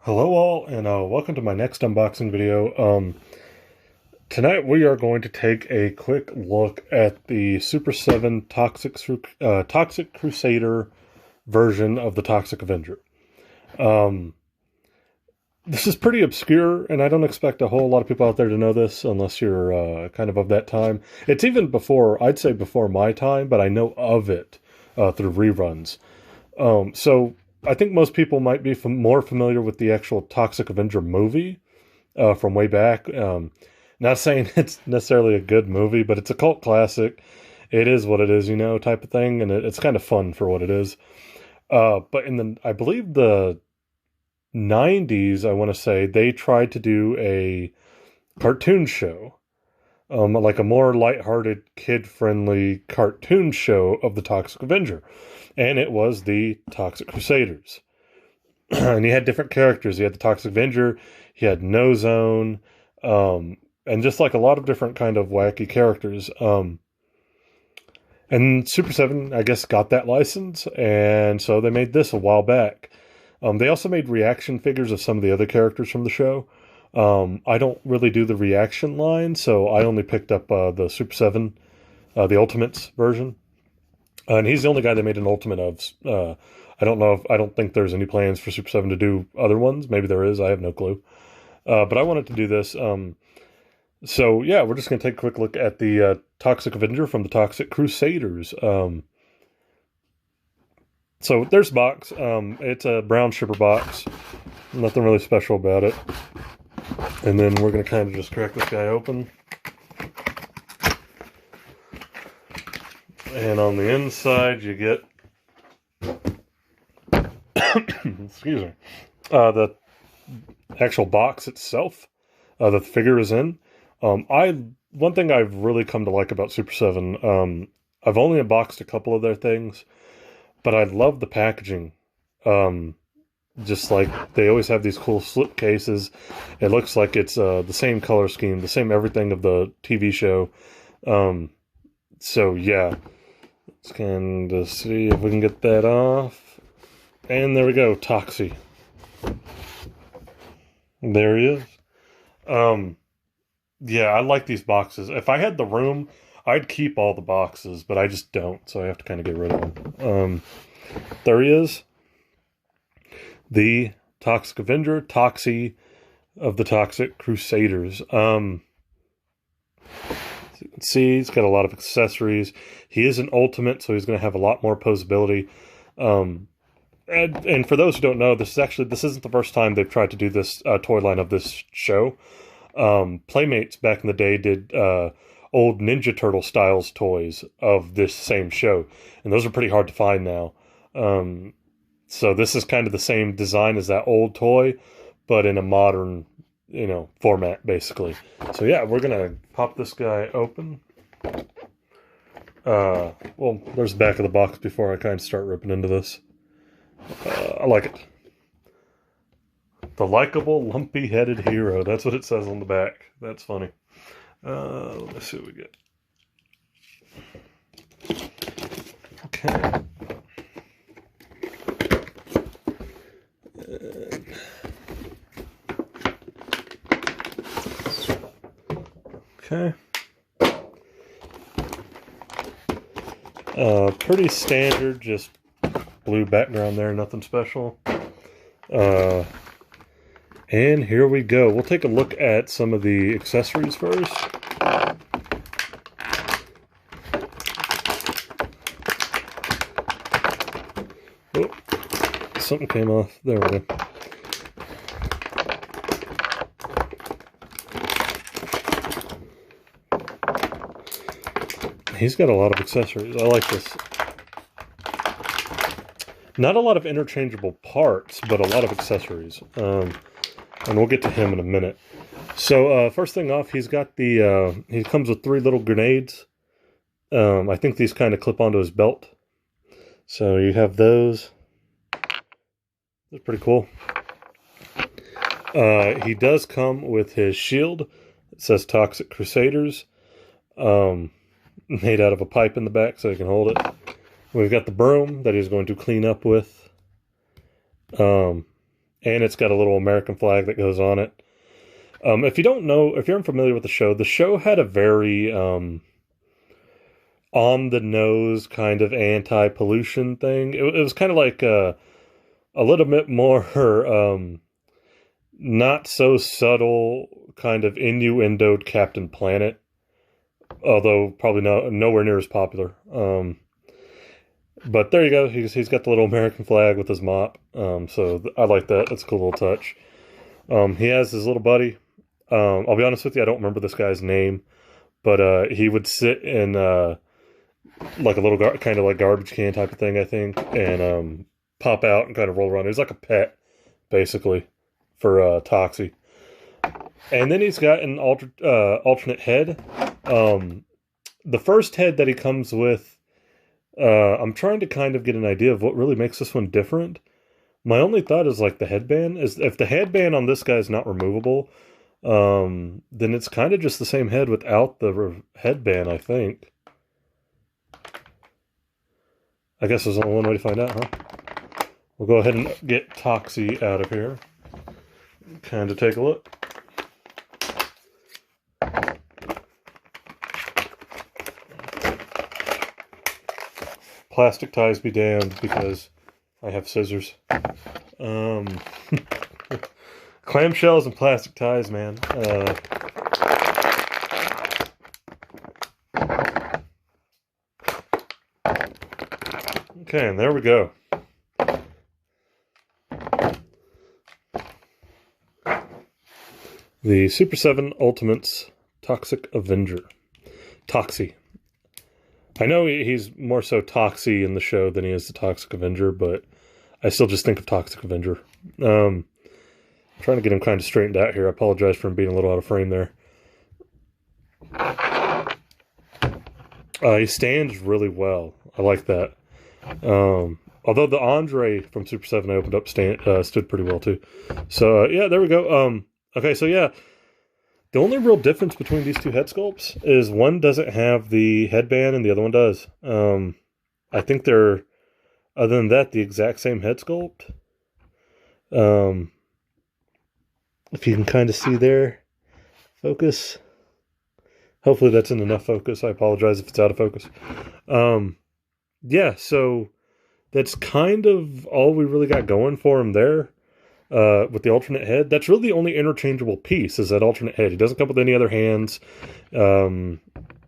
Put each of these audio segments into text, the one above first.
Hello all, and welcome to my next unboxing video. Tonight we are going to take a quick look at the Super 7 Toxic Crusader version of the Toxic Avenger. This is pretty obscure, and I don't expect a whole lot of people out there to know this unless you're kind of that time. It's even before, I'd say before my time, but I know of it through reruns. So I think most people might be more familiar with the actual Toxic Avenger movie from way back. Not saying it's necessarily a good movie, but it's a cult classic. It is what it is, type of thing, and it's kind of fun for what it is. But I believe the 90s, I want to say, they tried to do a cartoon show, like a more lighthearted, kid-friendly cartoon show of the Toxic Avenger. And it was the Toxic Crusaders. And he had different characters. He had the Toxic Avenger, he had No Zone, and just like a lot of different kind of wacky characters. And Super 7, I guess, got that license, and so they made this a while back. They also made reaction figures of some of the other characters from the show. I don't really do the reaction line, so I only picked up the Super 7, the Ultimates version. And he's the only guy they made an Ultimate of. I don't think there's any plans for Super 7 to do other ones. Maybe there is, I have no clue. But I wanted to do this. So yeah, we're just going to take a quick look at the Toxic Avenger from the Toxic Crusaders. So there's the box. It's a brown shipper box. Nothing really special about it. And then we're going to kind of just crack this guy open. And on the inside you get excuse me, the actual box itself that the figure is in. One thing I've really come to like about Super 7, I've only unboxed a couple of their things, but I love the packaging. Just like they always have these cool slip cases. It looks like it's the same color scheme, the same everything of the TV show. So yeah, let's kind of see if we can get that off. And there we go, Toxie. There he is. Yeah, I like these boxes. If I had the room, I'd keep all the boxes, but I just don't, so I have to kind of get rid of them. There he is. The Toxic Avenger, Toxie of the Toxic Crusaders. As you can see, he's got a lot of accessories. He is an ultimate, so he's going to have a lot more posability. And for those who don't know, this isn't the first time they've tried to do this toy line of this show. Playmates back in the day did old Ninja Turtle styles toys of this same show, and those are pretty hard to find now. So this is kind of the same design as that old toy, but in a modern, format, basically. So yeah, we're gonna pop this guy open. Well, there's the back of the box before I kind of start ripping into this. I like it. The likable, lumpy-headed hero. That's what it says on the back. That's funny. Let's see what we get. Okay. Okay. Pretty standard, just blue background there, nothing special. And here we go. We'll take a look at some of the accessories first. Oh, something came off. There we go. He's got a lot of accessories. I like this. Not a lot of interchangeable parts, but a lot of accessories. And we'll get to him in a minute. So, first thing off, he's got he comes with 3 little grenades. I think these kind of clip onto his belt. So you have those. They're pretty cool. He does come with his shield. It says Toxic Crusaders. Made out of a pipe in the back so he can hold it. We've got the broom that he's going to clean up with. and it's got a little American flag that goes on it. If you don't know, if you're unfamiliar with the show had a very on the nose kind of anti-pollution thing. It was kind of like a little bit more not so subtle kind of innuendoed Captain Planet, although probably nowhere near as popular. But there you go. He's got the little American flag with his mop. So I like that. That's a cool little touch. He has his little buddy. I'll be honest with you, I don't remember this guy's name, but he would sit in like a little kind of like garbage can type of thing, I think, and pop out and kind of roll around. He's like a pet, basically, for Toxie. And then he's got an alternate head. The first head that he comes with, I'm trying to kind of get an idea of what really makes this one different. My only thought is like the headband. Is if the headband on this guy is not removable, then it's kind of just the same head without the headband, I think. I guess there's only one way to find out, huh? We'll go ahead and get Toxie out of here. Kind of take a look. Plastic ties be damned because I have scissors. Clamshells and plastic ties, man. Okay, and there we go. The Super7 Ultimates Toxic Avenger. Toxie. I know he's more so Toxie in the show than he is the Toxic Avenger, but I still just think of Toxic Avenger. I'm trying to get him kind of straightened out here. I apologize for him being a little out of frame there. He stands really well. I like that. Although the Andre from Super7 I opened up stood pretty well too. So yeah, there we go. Okay, so yeah, the only real difference between these two head sculpts is one doesn't have the headband and the other one does. I think they're, other than that, the exact same head sculpt. If you can kind of see there, focus. Hopefully that's in enough focus. I apologize if it's out of focus. Yeah, so that's kind of all we really got going for him there. With the alternate head, that's really the only interchangeable piece is that alternate head. He doesn't come with any other hands, no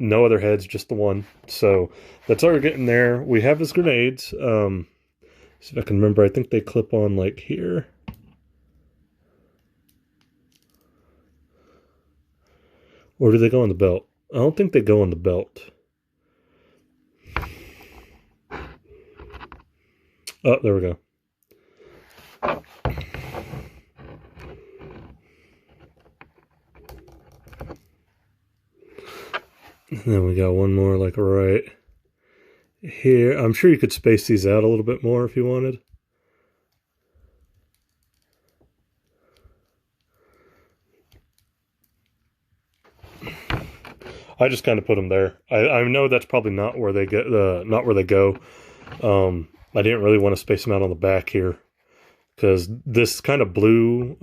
other heads, just the one. So that's all you're getting there. We have his grenades. See if I can remember. I think they clip on like here. Or do they go on the belt? I don't think they go on the belt. Oh, there we go. And then we got one more like right here. I'm sure you could space these out a little bit more if you wanted. I just kind of put them there. I know that's probably not where they get not where they go. I didn't really want to space them out on the back here because this kind of blue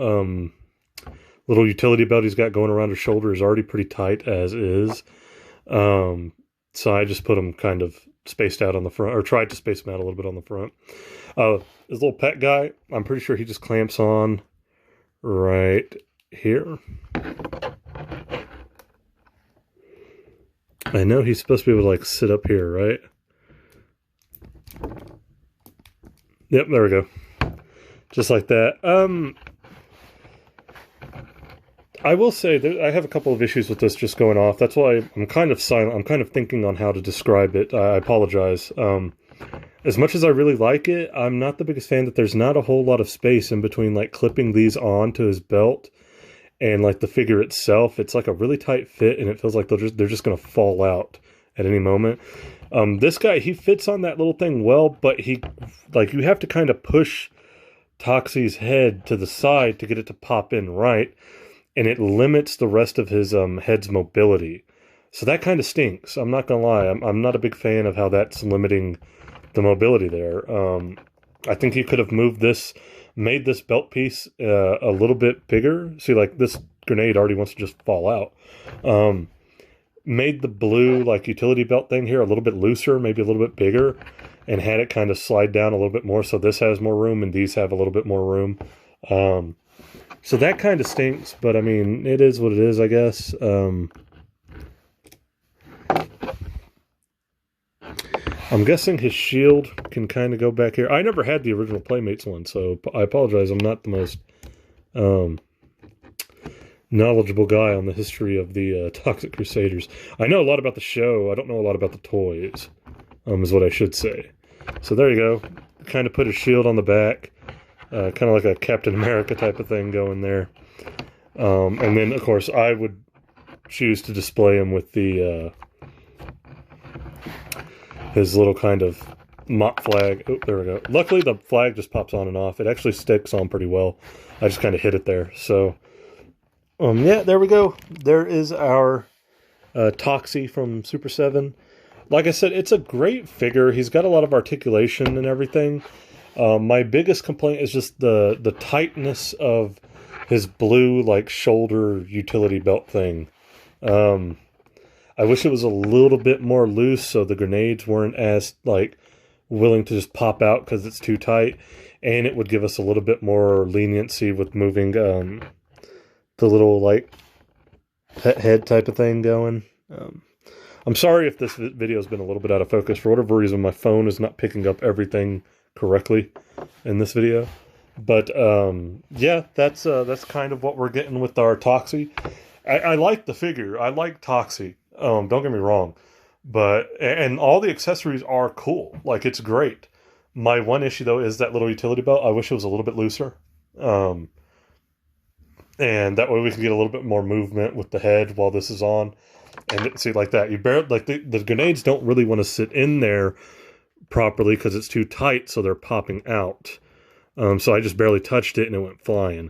little utility belt he's got going around his shoulder is already pretty tight as is. So I just put them kind of spaced out on the front, or tried to space them out a little bit on the front. This little pet guy, I'm pretty sure he just clamps on right here. I know he's supposed to be able to like sit up here, right? Yep, there we go. Just like that. I will say I have a couple of issues with this just going off. That's why I'm kind of silent. I'm kind of thinking on how to describe it. I apologize. As much as I really like it, I'm not the biggest fan that there's not a whole lot of space in between like clipping these onto his belt and like the figure itself. It's like a really tight fit and it feels like they're just going to fall out at any moment. This guy, he fits on that little thing well, but you have to kind of push Toxie's head to the side to get it to pop in right. And it limits the rest of his head's mobility. So that kind of stinks. I'm not going to lie. I'm not a big fan of how that's limiting the mobility there. I think you could have moved this made this belt piece a little bit bigger. See, like this grenade already wants to just fall out. Made the blue like utility belt thing here a little bit looser, maybe a little bit bigger, and had it kind of slide down a little bit more. So this has more room and these have a little bit more room. So that kind of stinks, but I mean, it is what it is, I guess. I'm guessing his shield can kind of go back here. I never had the original Playmates one, so I apologize. I'm not the most knowledgeable guy on the history of the Toxic Crusaders. I know a lot about the show. I don't know a lot about the toys, is what I should say. So there you go. Kind of put his shield on the back. Kind of like a Captain America type of thing going there. And then, of course, I would choose to display him with the his little kind of mock flag. Oh, there we go. Luckily, the flag just pops on and off. It actually sticks on pretty well. I just kind of hit it there. So, yeah, there we go. There is our Toxie from Super7. Like I said, it's a great figure. He's got a lot of articulation and everything. My biggest complaint is just the tightness of his blue, like, shoulder utility belt thing. I wish it was a little bit more loose so the grenades weren't as, like, willing to just pop out because it's too tight. And it would give us a little bit more leniency with moving the little, like, pet head type of thing going. I'm sorry if this video has been a little bit out of focus. For whatever reason, my phone is not picking up everything correctly in this video. But, yeah, that's kind of what we're getting with our Toxie. I like the figure. I like Toxie. Don't get me wrong. But, and all the accessories are cool. Like, it's great. My one issue, though, is that little utility belt. I wish it was a little bit looser. And that way we can get a little bit more movement with the head while this is on. And see, like that, you barely, like the grenades don't really want to sit in there properly because it's too tight, so they're popping out. So I just barely touched it and it went flying.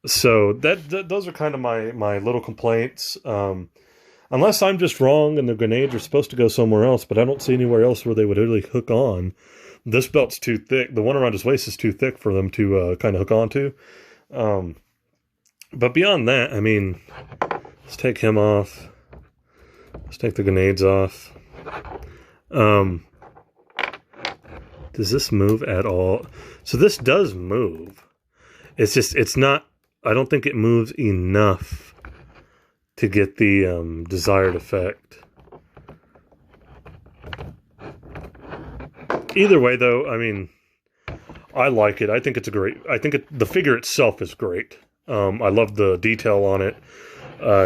So those are kind of my little complaints. Unless I'm just wrong and the grenades are supposed to go somewhere else, but I don't see anywhere else where they would really hook on. This belt's too thick. The one around his waist is too thick for them to kind of hook onto. But beyond that, I mean, let's take him off. Let's take the grenades off. Does this move at all? So this does move. It's just, it's not, I don't think it moves enough to get the desired effect. Either way, though, I mean, I like it. I think it's a great, the figure itself is great. I love the detail on it.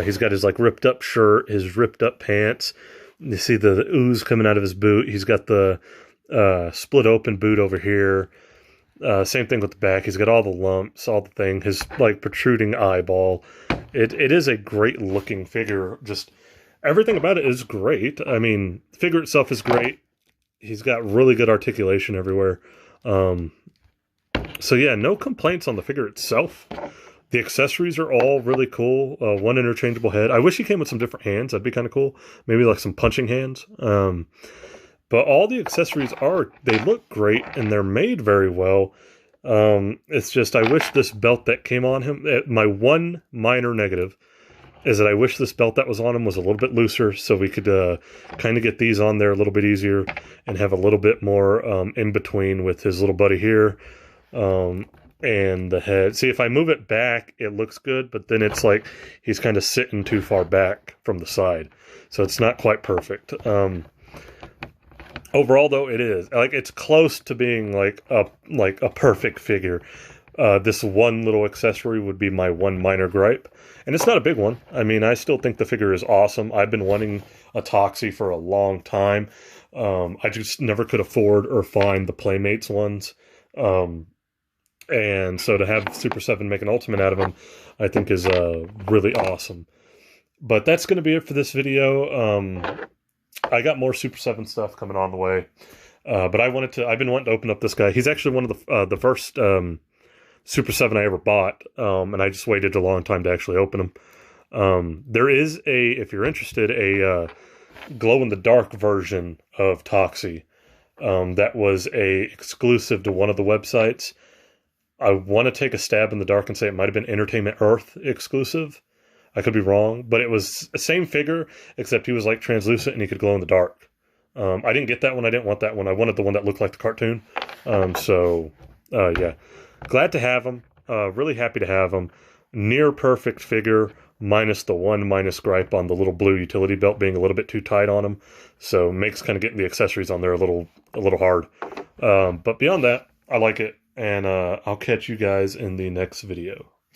He's got his like ripped up shirt, his ripped up pants. You see the ooze coming out of his boot. He's got the split open boot over here. Same thing with the back. He's got all the lumps, all the thing. His like protruding eyeball. It is a great looking figure. Just everything about it is great. I mean, the figure itself is great. He's got really good articulation everywhere. So yeah, no complaints on the figure itself. The accessories are all really cool. One interchangeable head. I wish he came with some different hands. That'd be kind of cool. Maybe like some punching hands. But all the accessories they look great and they're made very well. It's just, I wish this belt that came on him, my one minor negative is that I wish this belt that was on him was a little bit looser so we could kind of get these on there a little bit easier and have a little bit more in between with his little buddy here. And the head. See, if I move it back, it looks good, but then it's like he's kind of sitting too far back from the side. So it's not quite perfect. Overall, though, it is. Like, it's close to being like a perfect figure. This one little accessory would be my one minor gripe. And it's not a big one. I mean, I still think the figure is awesome. I've been wanting a Toxie for a long time. I just never could afford or find the Playmates ones. And so to have Super7 make an Ultimate out of him, I think is really awesome. But that's going to be it for this video. I got more Super7 stuff coming on the way. But I've been wanting to open up this guy. He's actually one of the first Super7 I ever bought. And I just waited a long time to actually open him. There is if you're interested, a glow-in-the-dark version of Toxie. That was a exclusive to one of the websites. I want to take a stab in the dark and say it might have been Entertainment Earth exclusive. I could be wrong, but it was the same figure, except he was like translucent and he could glow in the dark. I didn't get that one. I didn't want that one. I wanted the one that looked like the cartoon. Yeah. Glad to have him. Really happy to have him. Near perfect figure, minus the one minus gripe on the little blue utility belt being a little bit too tight on him. So makes kind of getting the accessories on there a little hard. But beyond that, I like it. And I'll catch you guys in the next video.